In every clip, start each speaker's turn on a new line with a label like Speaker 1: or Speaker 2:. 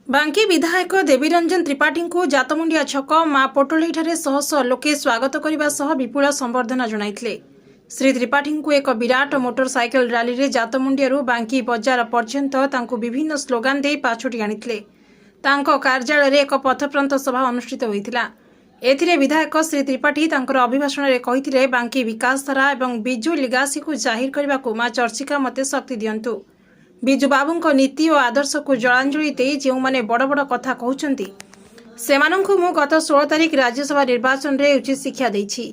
Speaker 1: बांकी विधायक देवीरंजन त्रिपाठी को जातमुंडिया छक माँ पोटोली शह शह लोके स्वागत करने सह विपुल संबर्धना जणाइथिले। श्री त्रिपाठी को एक विराट मोटरसाइकेल रैली रे जातमुंडिया बांकी बजार पर्यंत तांको विभिन्न स्लोगान दे पाछोटी आनिथिले। तांको कार्यालय रे एक पथप्रांत सभा अनुष्ठित होइथिला। एथिरे विधायक श्री त्रिपाठी तांकर अभिभाषण रे कहिथिले बांकी विकास धारा एवं बिजु लिगासी को जाहिर करने को माँ चर्चिका मते शक्ति दियंतु। बिजु बाबू नीति और आदर्श को जलांजलि दे जो मैंने बड़ बड़ कथा कहते सेमानंकु मु गत 16 तारिख राज्यसभा निर्वाचन रे उचित शिक्षा देछि।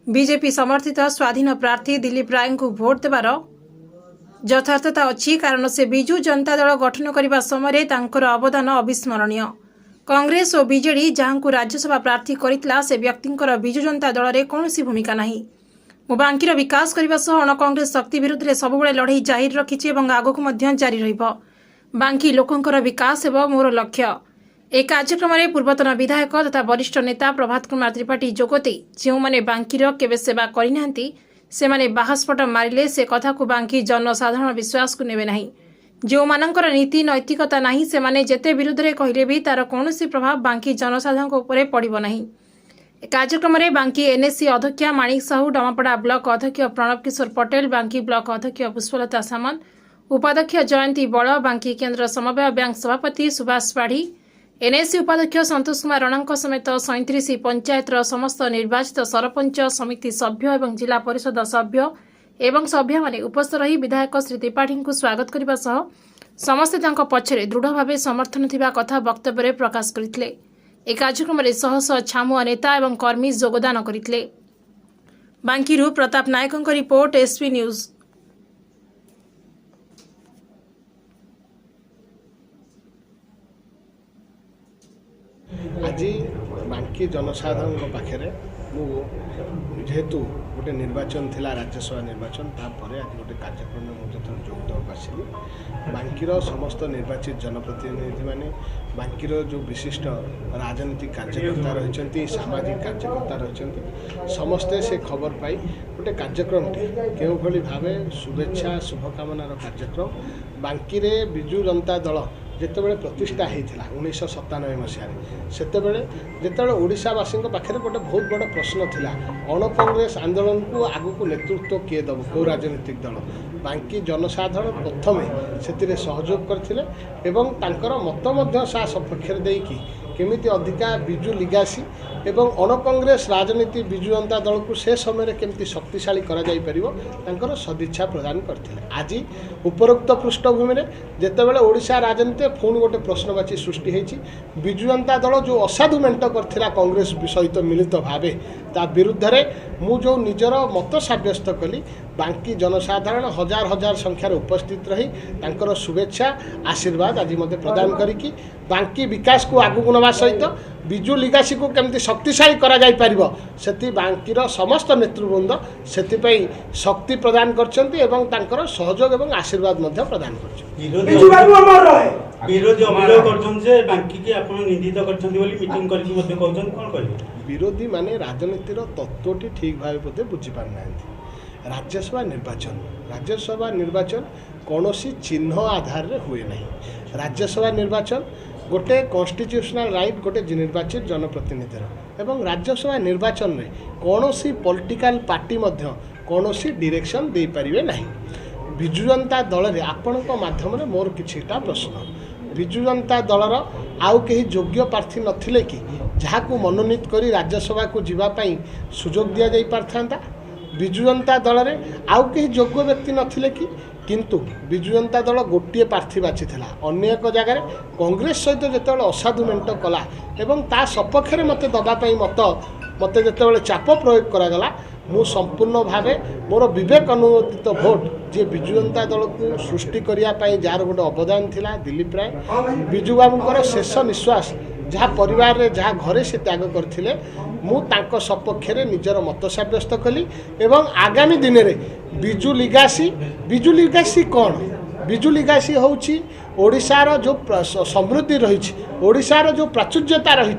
Speaker 1: बीजेपी समर्थित स्वाधीन प्रार्थी दिलीप राय को भोट देवार यथार्थता अच्छी कारण से बिजु जनता दल गठन करने समय तांकर अवदान अविस्मरणीय। कांग्रेस और बीजेडी जहां को राज्यसभा प्रार्थी करथिला से व्यक्तिंकर बिजु जनता दल रे कौनसी भूमिका नहीं। मु बांकीर विकास करने सह अण कांग्रेस शक्ति विरुद्ध में सबुबले लड़ाई जाहिर रखिछि एवं आगक मध्य जारी रहिबो। बांकी लोकंकर विकास एवं मोर लक्ष्य। ए कार्यक्रम में पूर्वतन विधायक तथा वरिष्ठ नेता प्रभात कुमार त्रिपाठी जोगते जो मैंने बांकीर केबे सेवा करिनांती से माने बाहस्फट मारिले से कथा को बांकी जनसाधारण विश्वास को नेबे नहीं। जो मानकर नीति नैतिकता नहीं से माने जेते विरुद्ध रे कहिले भी तार कौनसी प्रभाव बांकी जनसाधारण उपरे पड़िबो नहीं। कार्यक्रम में बांकी एनएससी अध्यक्ष माणिक साहू, डमापड़ा ब्लॉक अध्यक्ष प्रणव किशोर पटेल, बांकी ब्लॉक अध्यक्ष पुष्पलता सामंत, उपाध्यक्ष जयंती बल, बांकी केन्द्र समवाय बैंक सभापति सुभाष पाढ़ी, एनएससी उपाध्यक्ष संतोष कुमार राणा समेत 37 पंचायतर समस्त निर्वाचित सरपंच समिति सभ्य एवं जिला परिषद सभ्य एवं सभ्य माने उपस्थित रही विधायक श्री त्रिपाठी को स्वागत करने सह समस्ते तांको पछरे दृढ़ भाव समर्थन थिबा कथा वक्तव्य प्रकाश करथिले। ए कार्यक्रम में शह शह छामुआ नेता एवं कर्मी योगदान करथिले। बांकीरू प्रताप नायकଙ୍କ रिपोर्ट एसपी न्यूज।
Speaker 2: आज बांकी जनसाधारण पाखे जेहेतु गोटे निर्वाचन थिला राज्यसभा निर्वाचन तापर आज गोटे कार्यक्रम में मुझे जोग देवाक आसली। बांकीर समस्त निर्वाचित जनप्रतिनिधि माने बांकीर जो विशिष्ट राजनीतिक कार्यकर्ता रही सामाजिक कार्यकर्ता रही समस्ते से खबर पाई गोटे कार्यक्रम के भाव शुभेच्छा शुभकामनार कार्यक्रम बांकी रे बिजु जनता दल जितेबाला प्रतिष्ठा होता 1997 मसीह से ओडावासी पाखे गोटे बहुत बड़ प्रश्न थिला अण कांग्रेस आंदोलन को आगू नेतृत्व किए दब कौ राजनीतिक दल बांकी जनसाधारण प्रथमे से सहयोग करथिले एवं तांकर मत सपक्ष देकी केमिति अधिका बिजु लिगासी एवं अण कांग्रेस राजनीति बिजु जनता दल को से समय केमती शक्तिशाली करा जाई परिबो तांकर सदिच्छा प्रदान करथिले। आज उपरोक्त पृष्ठभूमि में जेतेबेले ओडिशा राजनीति पुणी गोटे प्रश्नवाची सृष्टि होईछि। बिजु जनता दल जो असाधु मेंट करथिला कांग्रेस सहित मिलित भावे ता विरुद्ध रे मु जो निजर मत साब्यस्त कली बांकी जनसाधारण हजार हजार संख्यार उपस्थित रही तांकर शुभेच्छा आशीर्वाद आज मते प्रदान करिकी बांकी विकास को आगू नवा सहित बिजु लिगासी को केमती शक्तिशाली करा जाई परिबो सेति बांकीर समस्त नेतृवृंद सेतिपई शक्ति प्रदान करछन्ती एवं तांकर सहयोग एवं आशीर्वाद मध्य प्रदान करछन्ती।
Speaker 3: विरोधी अभियोग करछन जे बांकी के आपण निंदित करछन्ती बोली मीटिंग करछि मध्य कहछन कोन करिवे
Speaker 2: विरोधी माने राजनीतिर तत्वटी ठीक भाव बोधे बुझी पार नांती। राज्यसभा निर्वाचन कौनसी चिन्ह आधार रे हुए नहीं। राज्यसभा निर्वाचन गोटे कॉन्स्टिट्यूशनल राइट गोटे निर्वाचित जनप्रतिनिधि एवं राज्यसभा निर्वाचन में कौनसी पॉलिटिकल पार्टी मध्य कौनसी डायरेक्शन दे पारिबे नहीं। बिजु जनता दल रे आपणक माध्यम रे मोर किछिटा प्रश्न बिजु जनता दलर आउ कहीं योग्य प्रार्थी नथिले कि जहां मनोनीत करी राज्यसभा को जीवाई सुजोग दि जाई पारथांता। बिजु जनता दल रे आउ कहीं योग्य व्यक्ति नथिले कि किंतु बिजु जनता दल गोटे प्रार्थी बाछिथिला अन्य एक जगह कांग्रेस सहित जितेबाला असाधु मेंट कला एवं ता सपक्ष मते दबापाई मते जितेबाला चाप प्रयोग करागला मु संपूर्ण भावे मोर विवेक अनुमोदित भोट जे बिजु जनता दल को सृष्टि करने जार गोटे अवदान थिला दिलीप राय बिजु बाबूंकर शेष निश्वास जहाँ परिवार रे जहाँ घरे से त्याग करथिले मु तांको सपक्ष रे निजर मत साब्यस्त कली एवं आगामी दिन रे बिजु लिगासी कौन बिजु लिगासी होउची ओडिशार जो समृद्धि रही ओडिशार जो प्राचुर्यता रही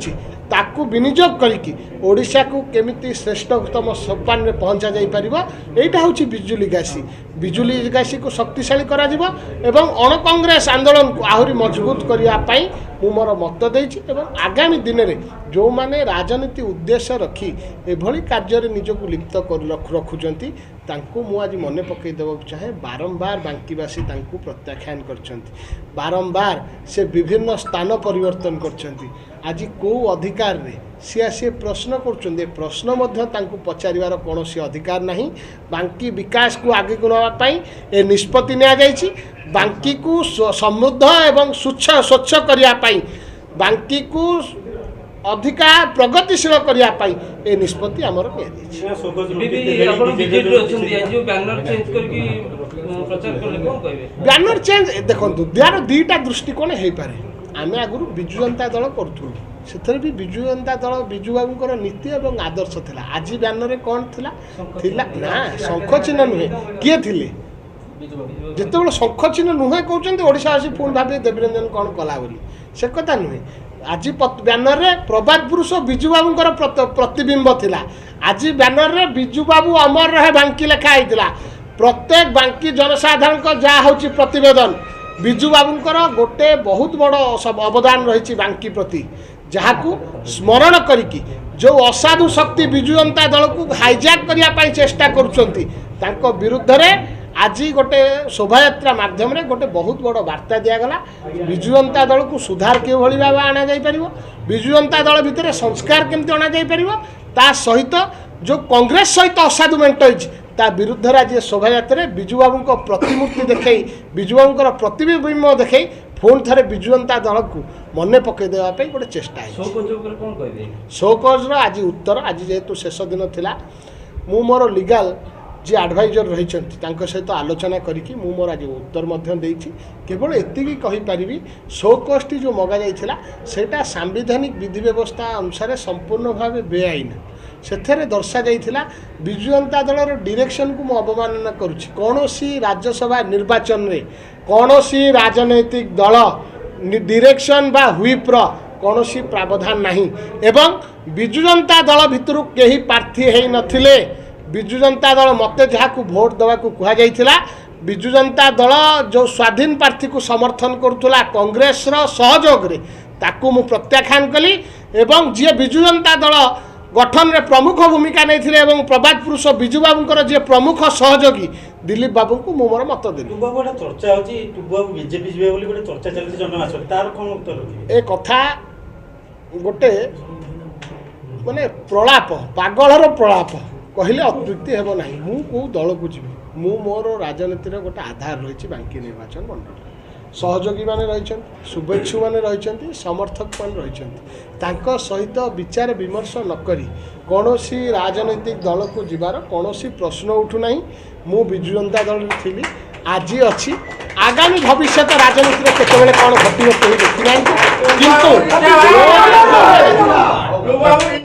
Speaker 2: ताकू विनियोग करिकी ओडिशा को केमिति श्रेष्ठतम सोपान में पहुंचा जाई परिबो एटा होची बिजु लिगासी को शक्तिशाली करा जिवो एवं अण कांग्रेस आंदोलन को आहुरी मजबूत करिया पई मु मोर मत देछि एवं आगामी दिन में जो माने राजनीति उद्देश्य रखी एभली कार्य रे निजको लिप्त कर रखुचंती तांको मु आज मने पकई देबो चाहे बारंबार बांकीवासी तांको प्रत्याख्यान करछंती बारंबार से विभिन्न स्थान परिवर्तन करछंती आज को अधिकार रे सी प्रश्न कर प्रश्न पचार कौन अधिकार नहीं बांकी विकास को आगे को नापी ए निष्पत्ति नि बांकी को समृद्ध एवं स्वच्छ करने बांकी को अधिका प्रगतिशील करने ए निष्पत्ति आमर बैनर चेंज देखो यार दुईटा दृष्टिकोण हो पारे आम आगुरी विजु जनता दल करूँ से भी विजु जनता दल विजु बाबूर नीति और आदर्श थिला आज बैनर कौन थिला ना शंख चिन्ह नुहे किए थिले जिते शंख चिन्ह नुहे कहते ओडावासी पुणी भाव देवीरंजन कौन कला बोली से कथा नुहे आज बैनर रे प्रभात पुरुष विजु बाबूर प्रतिबिंब थिला आज बैनर रे विजु बाबू अमर रहे बांकी लेखाई प्रत्येक बांकी जनसाधारण जहाँ हूँ प्रतिवेदन विजु बाबूंकर गोटे बहुत बड़ अवदान रही बांकी प्रति जहाँ को स्मरण करिकी जो असाधु शक्ति विजु जनता दल को हाईजैक करने चेष्टा कर विरुद्ध रे आज गोटे शोभा यात्रा माध्यम रे गोटे बहुत बड़ वार्ता दिगला विजु जनता दल को सुधार के भाव आना जापर विजु जनता दल भितर संस्कार केमती अणा जापर ता सहित जो कांग्रेस सहित असाधु मेंट ता विरुद्ध आज शोभा यात्रा विजु बाबू प्रतिमूर्ति देखई विजु बाबूर प्रतिबिंब देखई पुणी थे विजु जनता दल को मन पकई देवाई गोटे चेष्टा है शोकज आज उत्तर आज जेहेतु शेष दिन थिला मु मोर लीगल जी एडवाइजर रही सहित आलोचना करी मोर आज उत्तर देछि केवल एतिकी कहीपरि शोकष्टी जो मगा जाइथिला सेटा सांविधानिक विधि व्यवस्था अनुसार संपूर्ण भाव बेआईन से दर्शा जाइथिला विजु जनता दलर डायरेक्शन को मु अवमानना करुछि कौनसी राज्यसभा निर्वाचन रे कौनसी राजनैतिक दल डायरेक्शन बा व्हिप रो कौनसी प्रावधान नहीं एवं विजु जनता दल भितर केही प्रार्थी हेई नथिले विजु जनता दल मते जहाँ भोट देवा कह जाइथिला विजु जनता दल जो स्वाधीन प्रार्थी को समर्थन करुला कांग्रेस सहयोग रे ताकू मु प्रत्याख्यान कली एवं जी विजु जनता दल गठन रे प्रमुख भूमिका नहीं प्रभात पुरुष विजु बाबूर जी प्रमुख सहयोगी दिलीप बाबू को मु मोर मत देली
Speaker 3: चर्चा होची बाबू बीजेपी जीवे बोली गोटे चर्चा चलती जनमास तार कोन उत्तर
Speaker 2: ए कथा गोटे माने प्रलाप पागलर प्रलाप कहले अतृप्ति हेब ना मु को दल को जी मु मोर राजनीतिर गोटे आधार रही बांकी निर्वाचन मंडल सहयोगी माने रही शुभेच्छु माने रही समर्थक माने रही सहित विचार विमर्श नकरी कौनसी राजनैतिक दल को जीवार कौनसी प्रश्न उठुना मु विजु जनता दल थी आज अच्छी आगामी भविष्य राजनीति केतबेले कौन घटो कहीं देखी ना किंतु